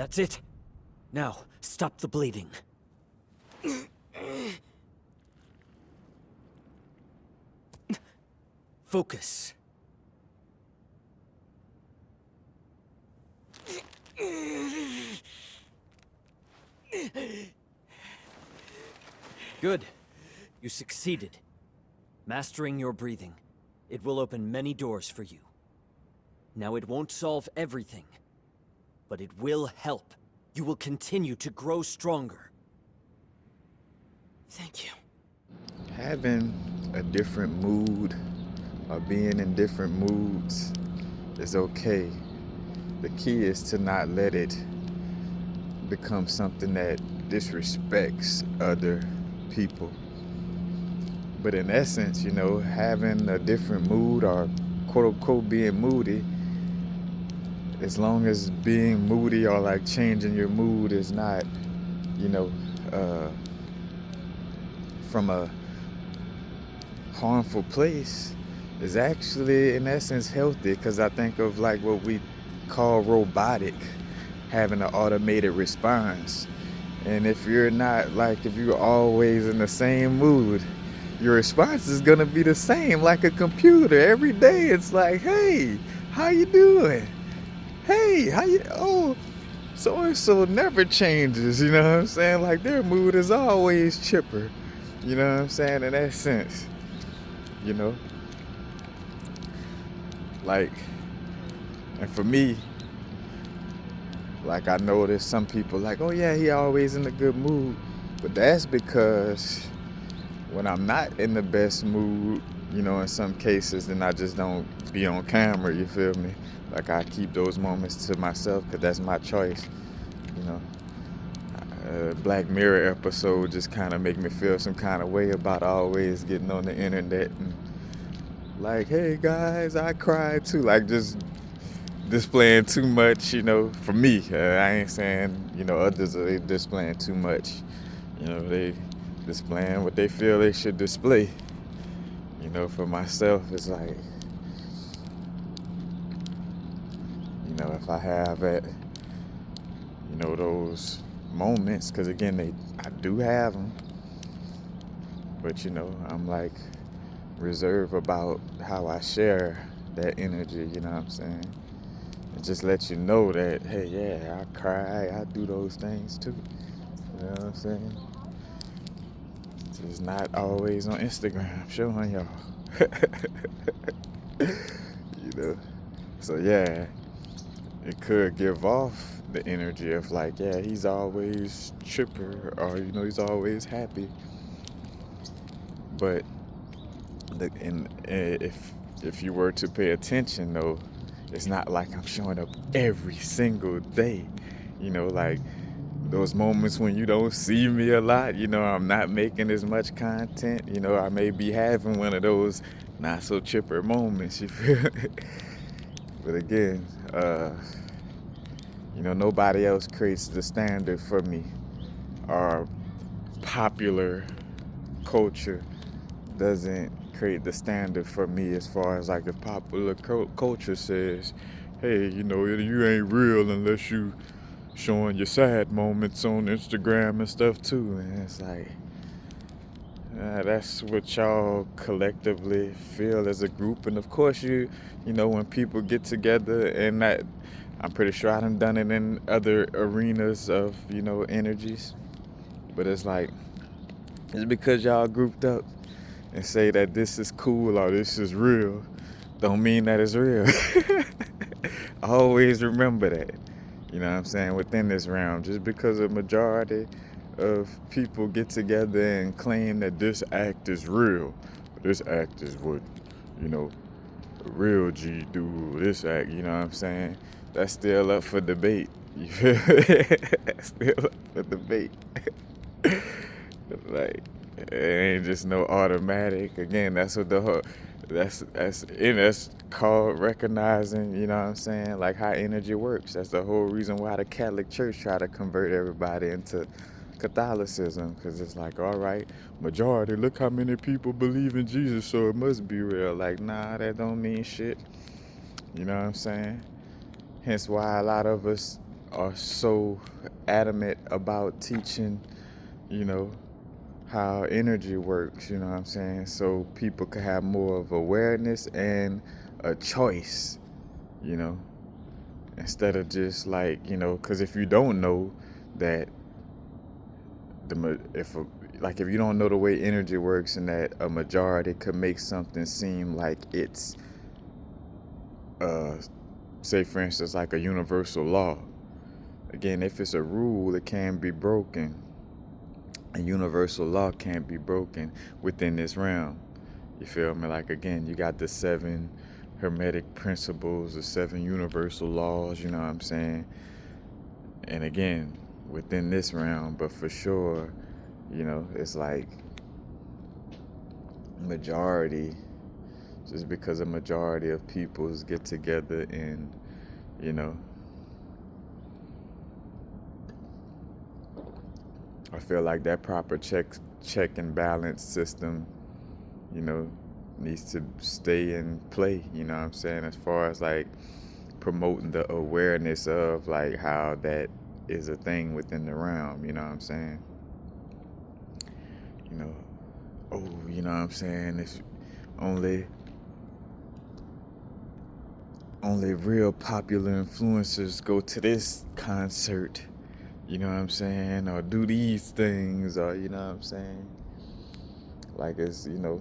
That's it. Now, stop the bleeding. Focus. Good. You succeeded. Mastering your breathing. It will open many doors for you. Now, it won't solve everything, but it will help. You will continue to grow stronger. Thank you. Having a different mood or being in different moods is okay. The key is to not let it become something that disrespects other people. But in essence, having a different mood or quote unquote being moody, as long as being moody or like changing your mood is not, from a harmful place, is actually in essence healthy, because I think of like what we call robotic, having an automated response. And if you're always in the same mood, your response is gonna be the same, like a computer. Every day it's like, hey, how you doing? Hey, so-and-so never changes, you know what I'm saying? Like their mood is always chipper, you know what I'm saying? In that sense, like, and for me, like I notice some people like, oh yeah, he always in a good mood. But that's because when I'm not in the best mood, in some cases, then I just don't be on camera, you feel me? Like I keep those moments to myself because that's my choice, Black Mirror episode just kind of make me feel some kind of way about always getting on the internet and like, hey guys, I cried too. Like just displaying too much, for me. I ain't saying, others are displaying too much. They displaying what they feel they should display. For myself, it's like, if I have those moments, because again, I do have them, but I'm like reserved about how I share that energy, you know what I'm saying? It just lets you know that, hey, yeah, I cry, I do those things too, you know what I'm saying? Just not always on Instagram showing y'all. So yeah, it could give off the energy of like, yeah, he's always chipper, or he's always happy. But if you were to pay attention though, it's not like I'm showing up every single day. Like those moments when you don't see me a lot, I'm not making as much content, I may be having one of those not so chipper moments, you feel me? But again, nobody else creates the standard for me. Or popular culture doesn't create the standard for me, as far as like if popular culture says, hey, you ain't real unless you showing your sad moments on Instagram and stuff too. And it's like, that's what y'all collectively feel as a group. And of course when people get together, and that, I'm pretty sure I done it in other arenas of, energies. But it's like, it's because y'all grouped up and say that this is cool or this is real, don't mean that it's real. Always remember that. You know what I'm saying? Within this realm, just because a majority of people get together and claim that this act is real, this act is what, a real G do, this act, you know what I'm saying? That's still up for debate. You feel me? That's still up for debate. Like, it ain't just no automatic. Again, that's what that's called recognizing, you know what I'm saying, like how energy works. That's the whole reason why the Catholic Church try to convert everybody into Catholicism, because it's like, all right, majority, look how many people believe in Jesus, so it must be real. Like, nah, that don't mean shit. You know what I'm saying? Hence why a lot of us are so adamant about teaching, you know, how energy works, you know what I'm saying? So people could have more of awareness and a choice, you know, instead of just like, you know, because if you don't know that if you don't know the way energy works and that a majority could make something seem like it's uh say for instance like a universal law. Again, if it's a rule, it can be broken. A universal law can't be broken within this realm. You feel me? Like again, you got the 7 hermetic principles, the 7 universal laws, you know what I'm saying? And again, within this realm, but for sure, you know, it's like majority, just because a majority of peoples get together and, you know, I feel like that proper check and balance system, you know, needs to stay in play, you know what I'm saying, as far as like promoting the awareness of like how that is a thing within the realm, you know what I'm saying? You know, you know what I'm saying? If only real popular influencers go to this concert, you know what I'm saying, or do these things, or you know what I'm saying? Like it's, you know,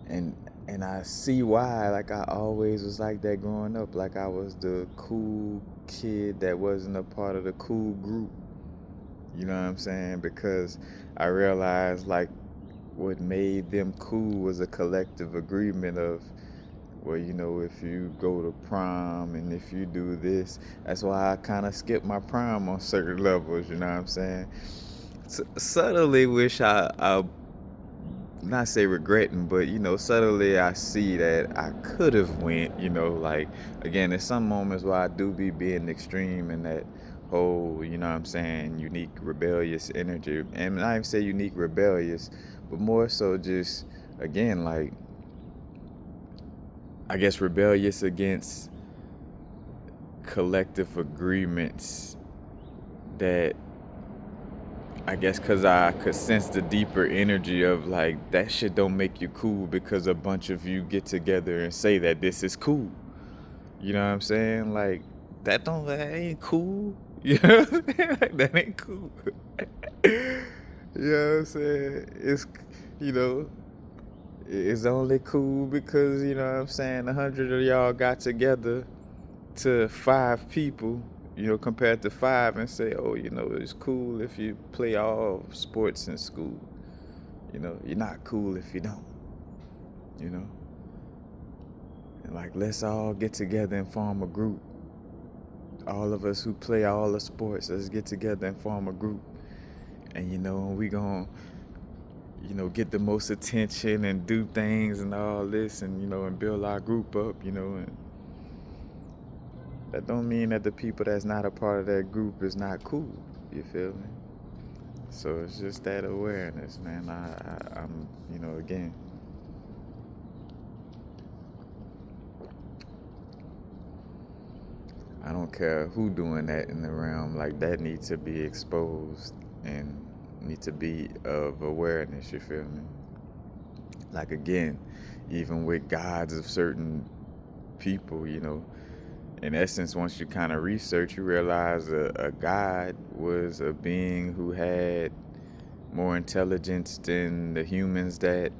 and I see why. Like I always was like that growing up. Like I was the cool kid that wasn't a part of the cool group. You know what I'm saying? Because I realized like what made them cool was a collective agreement of, well, you know, if you go to prom and if you do this, that's why I kind of skipped my prom on certain levels. You know what I'm saying? Subtly wish I not say regretting, but you know, subtly I see that I could have went, you know, like again, there's some moments where I do be being extreme in that whole, you know what I'm saying, unique rebellious energy. And not even say unique rebellious, but more so just again, like I guess rebellious against collective agreements that I guess because I could sense the deeper energy of like that shit don't make you cool because a bunch of you get together and say that this is cool. You know what I'm saying? Like that ain't cool. You know what I'm saying? Like, that ain't cool. You know what I'm saying? It's, you know, it's only cool because, you know what I'm saying, 100 of y'all got together to 5 people, you know, compared to 5 and say, oh, you know, it's cool if you play all sports in school. You know, you're not cool if you don't, you know. And like, let's all get together and form a group. All of us who play all the sports, let's get together and form a group. And, you know, we gonna, you know, get the most attention and do things and all this and, you know, and build our group up, you know, and that don't mean that the people that's not a part of that group is not cool. You feel me? So it's just that awareness, man. I'm, you know, again, I don't care who doing that in the realm. Like that needs to be exposed and need to be of awareness. You feel me? Like again, even with gods of certain people, you know, in essence, once you kind of research, you realize a god was a being who had more intelligence than the humans that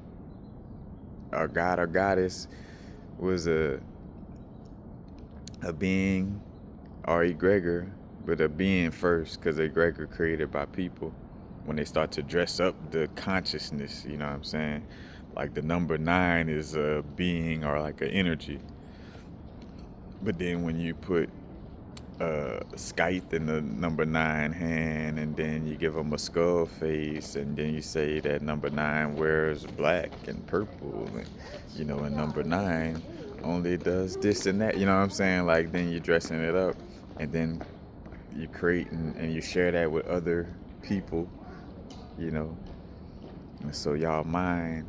a god or goddess was a being or egregor, but a being first, because egregor created by people when they start to dress up the consciousness, you know what I'm saying? Like the number 9 is a being or like an energy. But then when you put Scythe in the number 9 hand, and then you give them a skull face, and then you say that number 9 wears black and purple, and you know, and number 9 only does this and that, you know what I'm saying? Like then you're dressing it up, and then you create and you share that with other people, you know, and so y'all mind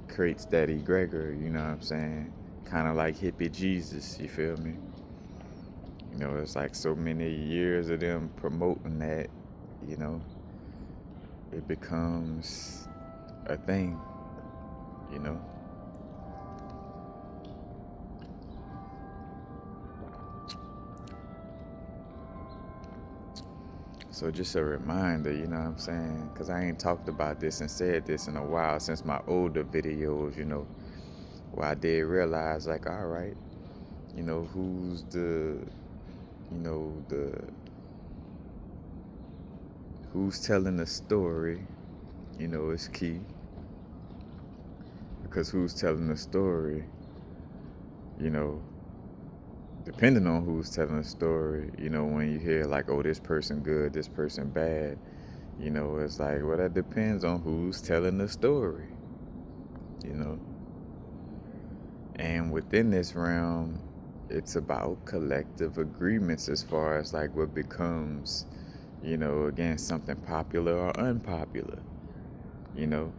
creates that egregor, you know what I'm saying? Kind of like hippie Jesus, you feel me? You know, it's like so many years of them promoting that, you know, it becomes a thing, you know. So just a reminder, you know what I'm saying? Because I ain't talked about this and said this in a while since my older videos, you know, where I did realize, like, all right, you know, who's the, you know, who's telling the story, you know, is key. Because who's telling the story, you know, depending on who's telling the story, you know, when you hear like, oh, this person good, this person bad, you know, it's like, well, that depends on who's telling the story, you know. And within this realm, it's about collective agreements as far as like what becomes, you know, again, something popular or unpopular, you know.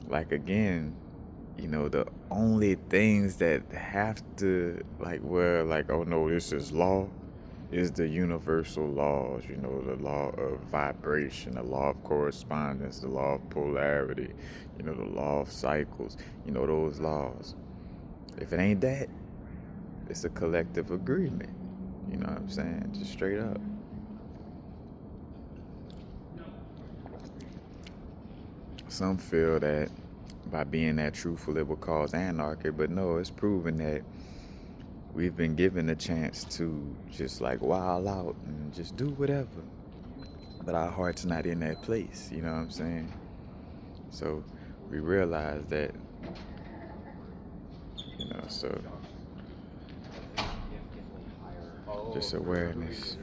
Like, again, you know, the only things that have to, like, where, like, oh no, this is law, is the universal laws, you know, the law of vibration, the law of correspondence, the law of polarity, you know, the law of cycles, you know, those laws. If it ain't that, it's a collective agreement. You know what I'm saying? Just straight up. Some feel that by being that truthful, it will cause anarchy, but no, it's proven that we've been given a chance to just like wild out and just do whatever. But our heart's not in that place, you know what I'm saying? So we realize that, you know, so just awareness.